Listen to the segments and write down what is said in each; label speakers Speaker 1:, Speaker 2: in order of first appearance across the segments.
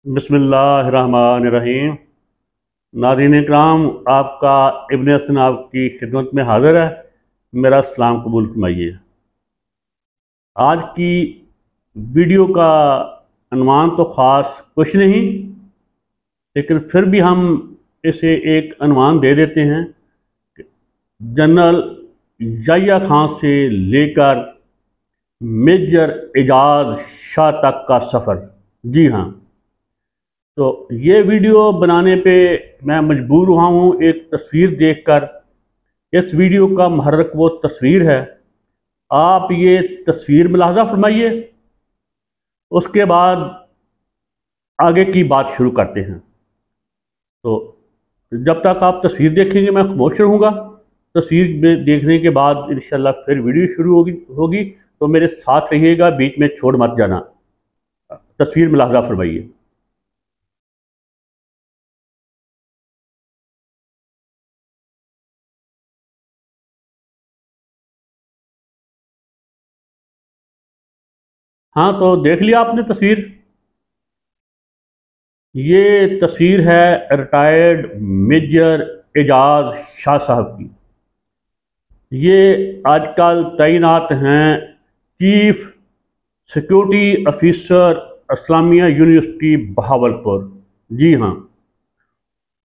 Speaker 1: बिस्मिल्लाहिर्रहमानिर्रहीम। नाज़रीन इकराम, आपका इब्न हसन आपकी खिदमत में हाज़िर है। मेरा सलाम कबूल फरमाइए। आज की वीडियो का अन्वान तो ख़ास कुछ नहीं, लेकिन फिर भी हम इसे एक अन्वान दे देते हैं कि जनरल याह्या खां से लेकर मेजर एजाज शाह तक का सफ़र। जी हाँ, तो ये वीडियो बनाने पे मैं मजबूर हुआ हूँ एक तस्वीर देखकर। इस वीडियो का महर्रक वो तस्वीर है। आप ये तस्वीर मुलाहजा फरमाइए, उसके बाद आगे की बात शुरू करते हैं। तो जब तक आप तस्वीर देखेंगे मैं खामोश रहूँगा। तस्वीर में देखने के बाद इंशाल्लाह फिर वीडियो शुरू होगी तो मेरे साथ रहिएगा, बीच में छोड़ मत जाना। तस्वीर मुलाहजा फरमाइए। हाँ, तो देख लिया आपने तस्वीर। ये तस्वीर है रिटायर्ड मेजर एजाज शाह साहब की। ये आजकल तैनात हैं chief security officer Islamia university Bahawalpur. जी हाँ,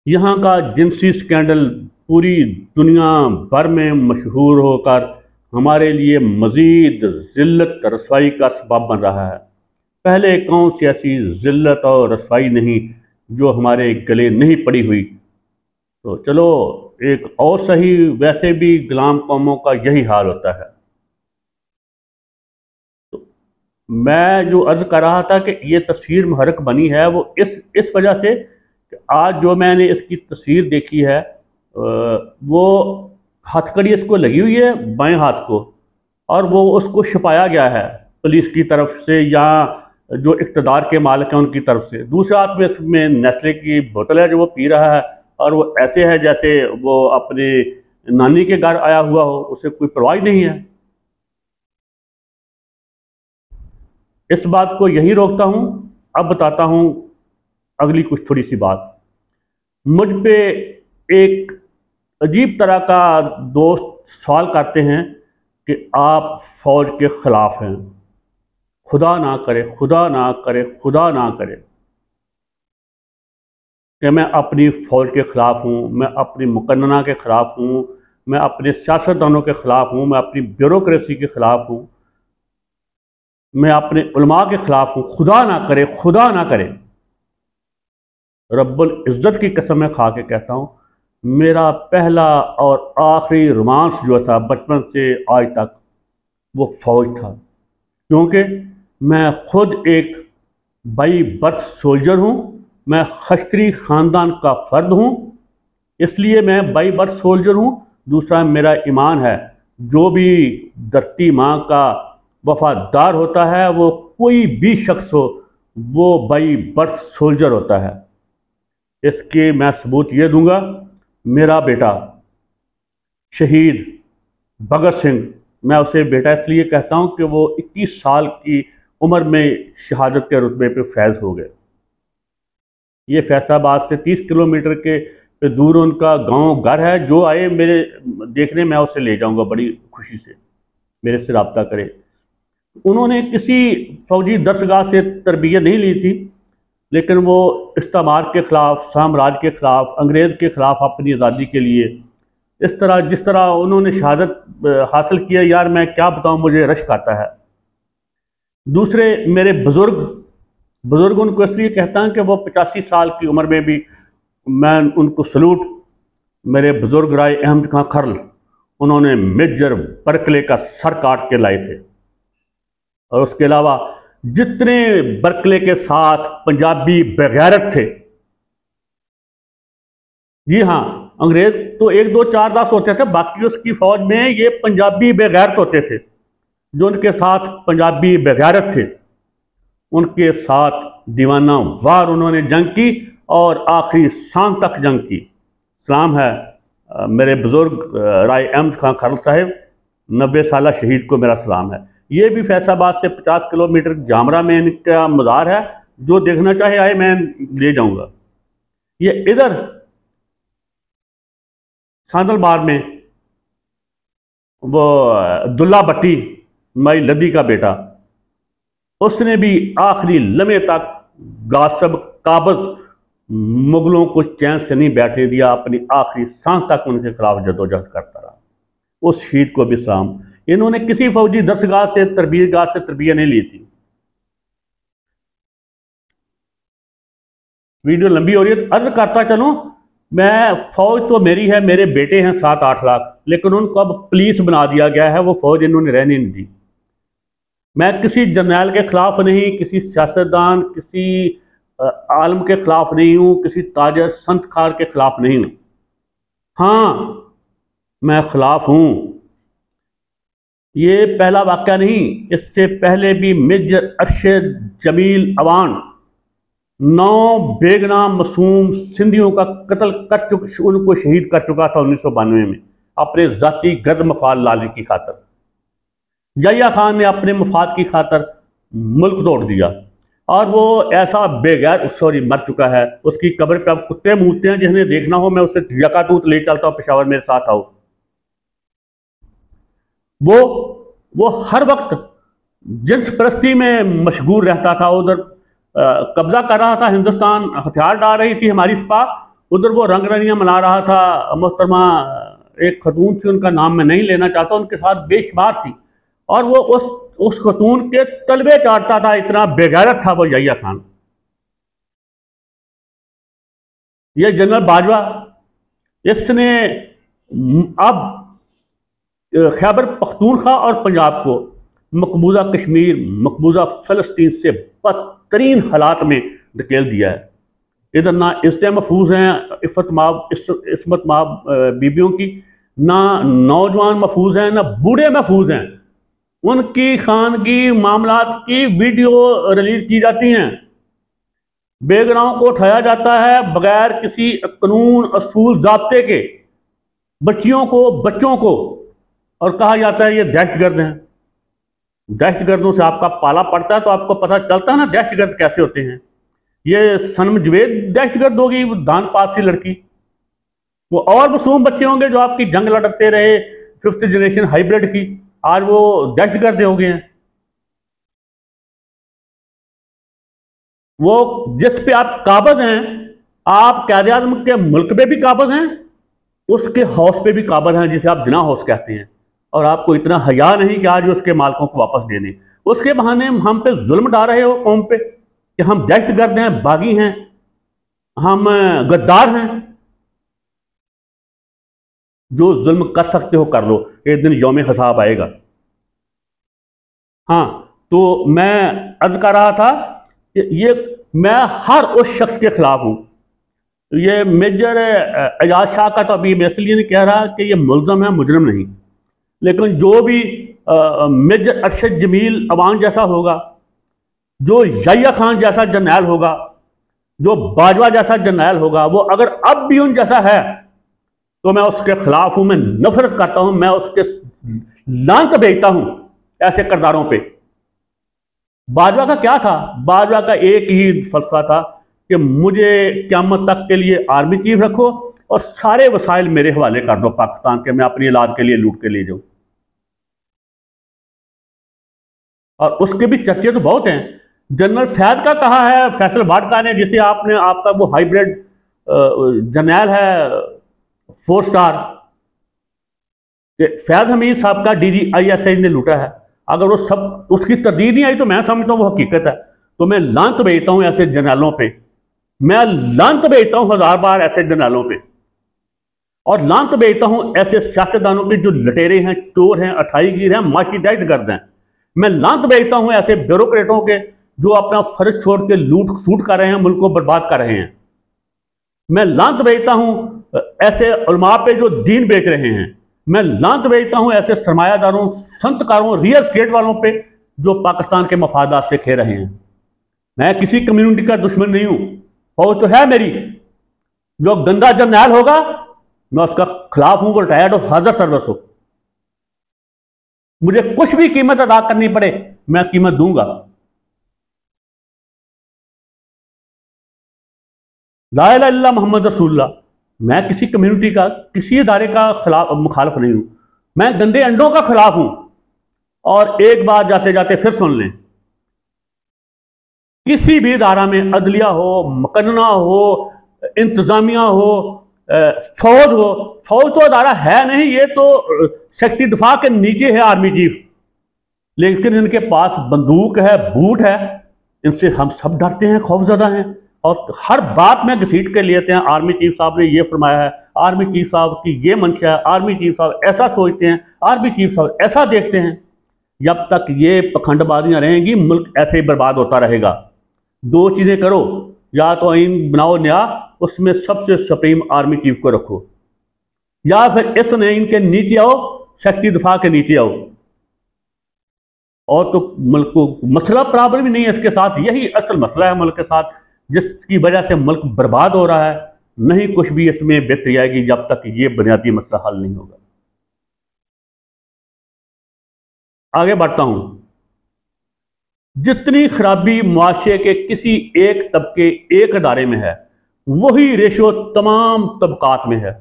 Speaker 1: यहाँ का जिनसी स्कैंडल पूरी दुनिया भर में मशहूर होकर हमारे लिए मज़ीद ज़िल्लत रसवाई का सबब बन रहा है। पहले कौन सी ऐसी ज़िल्लत और रसवाई नहीं जो हमारे गले नहीं पड़ी हुई। तो चलो एक और सही, वैसे भी गुलाम कौमों का यही हाल होता है। तो मैं जो अर्ज़ कर रहा था कि ये तस्वीर मुहर्रक बनी है वो इस वजह से कि आज जो मैंने इसकी तस्वीर देखी है वो हथकड़ी इसको लगी हुई है बाएं हाथ को, और वो उसको छुपाया गया है पुलिस की तरफ से या जो इक़्तिदार के मालिक हैं उनकी तरफ से। दूसरे हाथ में इसमें नेस्ले की बोतल है जो वो पी रहा है, और वो ऐसे है जैसे वो अपने नानी के घर आया हुआ हो, उसे कोई परवाह ही नहीं है। इस बात को यही रोकता हूँ। अब बताता हूँ अगली कुछ थोड़ी सी बात। मुझ पे एक अजीब तरह का दोस्त सवाल करते हैं कि आप फौज के ख़िलाफ़ हैं। खुदा ना करे, खुदा ना करे, खुदा ना करे कि मैं अपनी फ़ौज के ख़िलाफ़ हूँ, मैं अपनी मुकन्नना के ख़िलाफ़ हूँ, मैं अपने सियासतदानों के ख़िलाफ़ हूँ, मैं अपनी ब्यूरोक्रेसी के ख़िलाफ़ हूँ, मैं अपने उलमा के ख़िलाफ़ हूँ। खुदा ना करे, खुदा ना करे। रब्बुल इज़्ज़त की कसम मैं खा के कहता हूँ, मेरा पहला और आखिरी रोमांस जो था बचपन से आज तक वो फ़ौज था, क्योंकि मैं ख़ुद एक बाई बर्थ सोल्जर हूँ। मैं खश्तरी ख़ानदान का फ़र्द हूँ, इसलिए मैं बाई बर्थ सोल्जर हूँ। दूसरा मेरा ईमान है, जो भी धरती माँ का वफ़ादार होता है, वो कोई भी शख्स हो, वो बाई बर्थ सोल्जर होता है। इसके मैं सबूत ये दूंगा। मेरा बेटा शहीद भगत सिंह, मैं उसे बेटा इसलिए कहता हूँ कि वो 21 साल की उम्र में शहादत के रुतबे पे फैज़ हो गए। ये फैसलाबाद से 30 किलोमीटर के पे दूर उनका गांव घर है। जो आए मेरे देखने, मैं उसे ले जाऊंगा बड़ी खुशी से, मेरे से रब्ता करे। उन्होंने किसी फौजी दरसगाह से तरबियत नहीं ली थी, लेकिन वो इस्तेमार के ख़िलाफ़, साम्राज्य के ख़िलाफ़, अंग्रेज़ के ख़िलाफ़ अपनी आज़ादी के लिए इस तरह जिस तरह उन्होंने शहादत हासिल किया, यार मैं क्या बताऊं, मुझे रश्क आता है। दूसरे मेरे बुज़ुर्ग उनको इसलिए कहता हूं कि वो 85 साल की उम्र में भी मैं उनको सलूट। मेरे बुज़ुर्ग राय अहमद खां खरल, उन्होंने मेजर बर्कले का सर काट के लाए थे। और उसके अलावा जितने बर्कले के साथ पंजाबी बेगैरत थे, जी हाँ, अंग्रेज तो 1 2 4 10 होते थे, बाकी उसकी फौज में ये पंजाबी बेगैरत होते थे। जो उनके साथ पंजाबी बेगैरत थे, उनके साथ दीवाना वार उन्होंने जंग की और आखिरी सांस तक जंग की। सलाम है मेरे बुजुर्ग राय अहमद खां खरल साहब, 90 साला शहीद को मेरा सलाम है। ये भी फैसलाबाद से 50 किलोमीटर जामरा में इनका मज़ार है, जो देखना चाहे आए, मैं ले जाऊंगा। ये इधर सांदलबार में वो दुल्ला भट्टी, माई लद्दी का बेटा, उसने भी आखिरी लम्हे तक गासब काबज मुगलों को चैन से नहीं बैठने दिया, अपनी आखिरी सांस तक उनके खिलाफ जदोजहद करता रहा। उस शहीद को भी सलाम। इन्होंने किसी फौजी दरसगाह से तरबियत नहीं ली थी। वीडियो लंबी हो रही है तो अर्ज करता चलूं, मैं फौज तो मेरी है, मेरे बेटे हैं 7-8 लाख, लेकिन उनको अब पुलिस बना दिया गया है, वो फौज इन्होंने रहने नहीं दी। मैं किसी जर्नैल के खिलाफ नहीं, किसी सियासतदान, किसी आलम के खिलाफ नहीं हूं, किसी ताजर संतकार के खिलाफ नहीं हूं। हाँ, मैं खिलाफ हूं। ये पहला वाक़या नहीं, इससे पहले भी मेजर अरशद जमील अवान 9 बेगनाम मासूम सिंधियों का कत्ल कर चुका, उनको शहीद कर चुका था 1992 में, अपने ज़ाती गर्द मफाद लाली की खातर। यहिया खान ने अपने मफाद की खातर मुल्क तोड़ दिया, और वो ऐसा बेगैर मर चुका है, उसकी कब्र पे अब कुत्ते मूतते हैं। जिसने देखना हो मैं उसे यकातूत ले चलता हूँ, पेशावर मेरे साथ आओ। वो हर वक्त जिन्स परस्ती में मशगूल रहता था, उधर कब्जा कर रहा था, हिंदुस्तान हथियार डाल रही थी हमारी सपा, उधर वो रंगरलियां मना रहा था। मोहतरमा एक खतून थी, उनका नाम मैं नहीं लेना चाहता, उनके साथ बेशुमार थी, और वो उस खतून के तलबे चाटता था, इतना बेगैरत था वो यहिया खान। ये जनरल बाजवा, इसने अब खैबर पख्तूनख्वा और पंजाब को मकबूजा कश्मीर, मकबूजा फ़लस्तीन से बदतरीन हालात में धकेल दिया है। इधर ना इज्जतें महफूज हैं इसमत माब बीबियों की, ना नौजवान महफूज हैं, ना बूढ़े महफूज हैं। उनकी खानगी मामलात की वीडियो रिलीज की जाती हैं, बेगनाओं को उठाया जाता है बगैर किसी कानून असूल ज़ाब्ते के, बच्चों को, और कहा जाता है ये दहशतगर्द हैं। दहशतगर्दों से आपका पाला पड़ता है तो आपको पता चलता है ना दहशतगर्द कैसे होते हैं। ये सनम जवेद दहशतगर्द होगी, दान पास सी लड़की। वो और मासूम बच्चे होंगे जो आपकी जंग लड़ते रहे 5th जनरेशन हाइब्रिड की, आज वो दहशतगर्द हो गए हैं। वो जिस पे आप काबज हैं, आप कायदे आज़म के मुल्क पे भी काबज हैं, उसके हाउस पे भी काबज हैं, जिसे आप जिना हाउस कहते हैं, और आपको इतना हया नहीं कि आज उसके मालिकों को वापस दे दें। उसके बहाने हम पे जुल्म डाल रहे हो कौम पे कि हम दहशतगर्द हैं, बागी हैं, हम गद्दार हैं। जो जुल्म कर सकते हो कर लो, एक दिन यौम हिसाब आएगा। हाँ, तो मैं अर्ज कर रहा था कि ये मैं हर उस शख्स के खिलाफ हूँ। ये मेजर एजाज शाह का तो अभी मैं इसलिए नहीं कह रहा कि ये मुल्ज़म है, मुजरिम नहीं, लेकिन जो भी मेजर अरशद जमील अवान जैसा होगा, जो यहिया खान जैसा जर्नैल होगा, जो बाजवा जैसा जर्नैल होगा, वो अगर अब भी उन जैसा है तो मैं उसके खिलाफ हूं, मैं नफरत करता हूं, मैं उसके लांत भेजता हूं ऐसे किरदारों पे। बाजवा का क्या था? बाजवा का एक ही फलसफा था कि मुझे क़यामत तक के लिए आर्मी चीफ रखो और सारे वसाइल मेरे हवाले कर दो पाकिस्तान के, मैं अपनी इलाज के लिए लूट के ले जाऊं। और उसके भी चर्चे तो बहुत हैं। जनरल फैज का कहा है फैसल वाडका ने, जिसे आपका वो हाइब्रिड जर्नैल है 4 स्टार, फैज हमीद साहब का DGISI ने लूटा है। अगर वो सब उसकी तरदीद नहीं आई तो मैं समझता हूँ वो हकीकत है। तो मैं लांत भेजता हूँ ऐसे जर्नैलों पे, मैं लांत भेजता हूँ 1000 बार ऐसे जर्नैलों पे, और लांत भेजता हूँ ऐसे सियासतदानों पे जो लटेरे हैं, चोर हैं, अठाईगीर हैं, माशी दहशतगर्द हैं। मैं लांत भेजता हूँ ऐसे ब्यूरोक्रेटों के जो अपना फर्ज छोड़ के लूट सूट कर रहे हैं, मुल्क को बर्बाद कर रहे हैं। मैं लांत भेजता हूँ ऐसे उलमा पे जो दीन बेच रहे हैं। मैं लांत भेजता हूँ ऐसे सरमायादारों, संतकारों, रियल स्टेट वालों पे जो पाकिस्तान के मफादात से खेल रहे हैं। मैं किसी कम्युनिटी का दुश्मन नहीं हूँ, फौज तो है मेरी। जो गंदा जर्नैल होगा मैं उसका खिलाफ हूँ, वो रिटायर्ड हो, हाजिर सर्विस हो, मुझे कुछ भी कीमत अदा करनी पड़े मैं कीमत दूंगा। ला इलाहा इल्लल्लाह मोहम्मद रसूलुल्लाह। मैं किसी कम्युनिटी का, किसी इदारे का खिलाफ मुखालफ नहीं हूं, मैं गंदे अंडों का खिलाफ हूं। और एक बात जाते जाते फिर सुन लें, किसी भी इदारा में, अदलिया हो, मुकन्ना हो, इंतजामिया हो, फौज हो, फौज तो अदारा है नहीं, ये तो सेक्रेटरी दिफा के नीचे है आर्मी चीफ, लेकिन इनके पास बंदूक है, बूट है, इनसे हम सब डरते हैं, खौफजदा हैं। और हर बात में घसीट के लेते हैं, आर्मी चीफ साहब ने ये फरमाया है, आर्मी चीफ साहब की ये मंशा है, आर्मी चीफ साहब ऐसा सोचते हैं, आर्मी चीफ साहब ऐसा देखते हैं। जब तक ये पखंडबाजियां रहेंगी, मुल्क ऐसे ही बर्बाद होता रहेगा। दो चीज़ें करो, या तो आइन बनाओ नया, उसमें सबसे सुप्रीम आर्मी चीफ को रखो, या फिर इसने इनके नीचे आओ, सेक्रेटरी दिफा के नीचे आओ। और तो मुल्क को मसला प्रॉब्लम ही नहीं है इसके साथ, यही असल मसला है मुल्क के साथ, जिसकी वजह से मुल्क बर्बाद हो रहा है। नहीं कुछ भी इसमें बेहतरी आएगी जब तक ये बुनियादी मसला हल नहीं होगा। आगे बढ़ता हूं। जितनी खराबी मुआशरे के किसी एक तबके, एक अदारे में है, वही रेशो तमाम तबकात में है।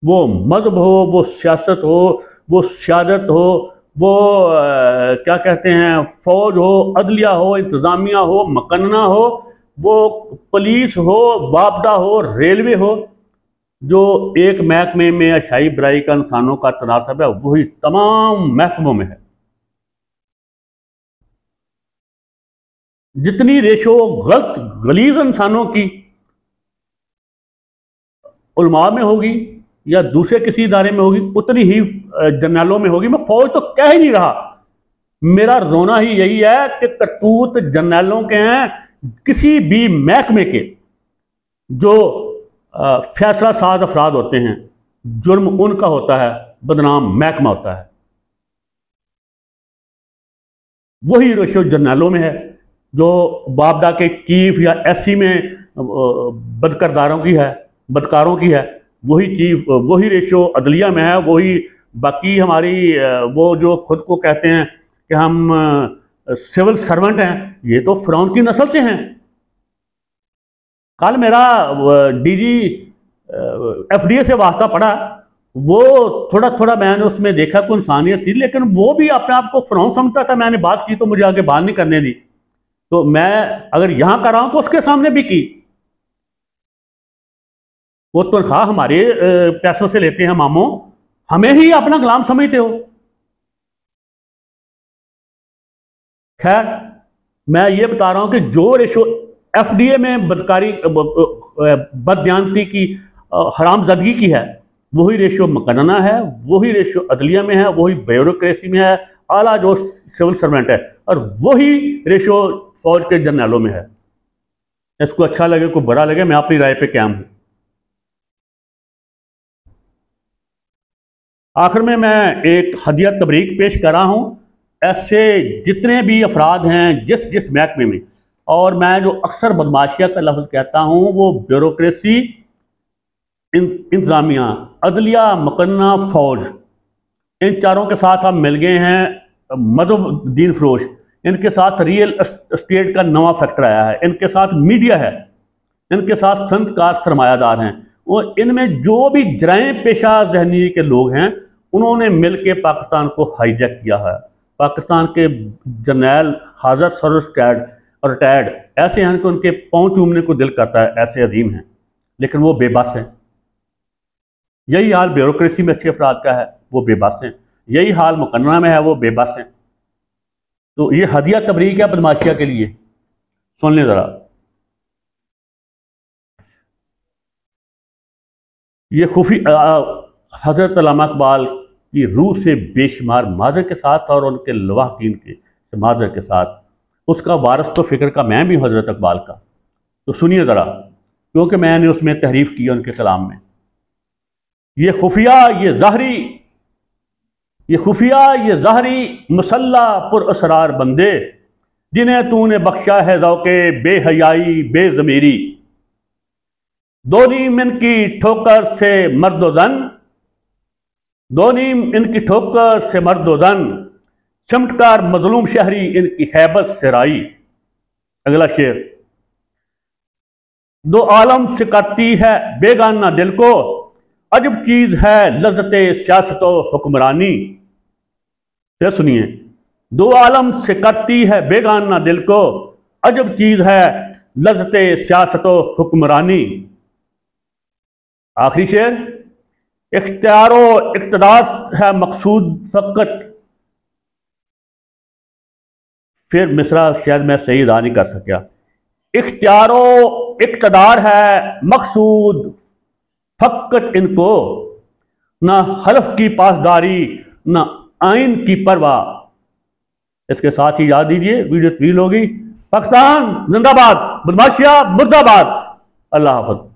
Speaker 1: वो मजहब हो, वो सियासत हो, वो सियादत हो, वो क्या कहते हैं, फौज हो, अदलिया हो, इंतज़ामिया हो, मकन्ना हो, वो पुलिस हो, वापडा हो, रेलवे हो, जो एक महकमे में अशाई बुराई का इंसानों का तनासब है, वही तमाम महकमों में है। जितनी रेशो गलत गलीज इंसानों की उलमा में होगी या दूसरे किसी इदारे में होगी, उतनी ही जर्नलों में होगी। मैं फौज तो कह ही नहीं रहा, मेरा रोना ही यही है कि करतूत जर्नलों के हैं, किसी भी महकमे के जो फैसला साज अफराद होते हैं, जुर्म उनका होता है, बदनाम महकमा होता है। वही रेशो जर्नलों में है, जो बाबडा के चीफ या एससी में बदकरदारों की है, बदकारों की है, वही चीफ, वही रेशो अदलिया में है। वही बाकी हमारी वो जो खुद को कहते हैं कि हम सिविल सर्वेंट हैं, ये तो फिरौन की नस्ल से हैं। कल मेरा डीजी एफडीए से वास्ता पड़ा, वो थोड़ा थोड़ा मैंने उसमें देखा कोई इंसानियत थी, लेकिन वो भी अपने आप को फिरौन समझता था। मैंने बात की तो मुझे आगे बात नहीं करने दी, तो मैं अगर यहां कर रहा हूं तो उसके सामने भी की। वो तनख्वाह हमारे पैसों से लेते हैं मामो, हमें ही अपना गुलाम समझते हो। खैर, मैं ये बता रहा हूं कि जो रेशो एफडीए में बदकारी, बददियानती की, हरामजदगी की है, वही रेशो मकन्ना है, वही रेशो अदलिया में है, वही ब्यूरोक्रेसी में है, आला जो सिविल सर्वेंट है, और वही रेशो फौज के जर्नलों में है। इसको अच्छा लगे को बुरा लगे, मैं अपनी राय पे कायम हूं। आखिर में मैं एक हदिया तबरीक पेश कर रहा हूं ऐसे जितने भी अफराद हैं जिस जिस महकमे में, और मैं जो अक्सर बदमाशिया का लफ्ज़ कहता हूं वो ब्यूरोक्रेसी, इंतज़ामिया, अदलिया, मुकन्ना, फौज, इन चारों के साथ हम मिल गए हैं मजहब दीन फरोश। इनके साथ रियल एस्टेट का नवा फैक्टर आया है, इनके साथ मीडिया है, इनके साथ संतकार सरमायादार हैं, और इनमें जो भी जराइम पेशा जहनी के लोग हैं, उन्होंने मिल के पाकिस्तान को हाईजैक किया है। पाकिस्तान के जर्नैल हाजर सर रिटायर्ड ऐसे हैं कि उनके पाँव चूमने को दिल करता है, ऐसे अजीम हैं, लेकिन वो बेबस हैं। यही हाल ब्यूरोक्रेसी में अच्छे अफराद का है, वो बेबस हैं। यही हाल मुकन्ना में है, वो बेबस हैं। तो ये हदिया तबरीक है बदमाशिया के लिए, सुन लें ज़रा। ये खुफी हजरत अल्लामा इकबाल की रूह से बेशुमार माजर के साथ और उनके लवाहकीन के माजर के साथ, उसका वारस तो फ़िक्र का मैं भी हूँ हजरत इकबाल का। तो सुनिए ज़रा, क्योंकि मैंने उसमें तहरीफ की उनके कलाम में। ये खुफिया ये ज़ाहरी, ये खुफिया ये ज़ाहरी मुसल्ला पुर असरार बंदे, जिन्हें तूने बख्शा है ज़ौक़े बेहयाई बेज़मीरी। दोनी इनकी ठोकर से मर्द जन, दोनी इनकी ठोकर से मर्द जन, चमटकार मजलूम शहरी इनकी हैबत से राई। अगला शेर, दो आलम से करती है बेगाना दिल को, अजब चीज है लज्जते सियासत व हुक्मरानी। फिर सुनिए, दो आलम से करती है बेगाना दिल को, अजब चीज है लज्जते सियासत व हुक्मरानी। आखिरी शेर, इख्तियारो इक़्तिदार है मकसूद फ़कत। फिर मिसरा शायद मैं सही अदा नहीं कर सका। इख्तियारो इक़्तिदार है मकसूद फ़कत इनको, न हल्फ की पासदारी न आइन की परवाह। इसके साथ ही याद दीजिए, वीडियो तवील होगी। पाकिस्तान जिंदाबाद, बदमाशिया मुर्दाबाद। अल्लाह हाफ़िज़।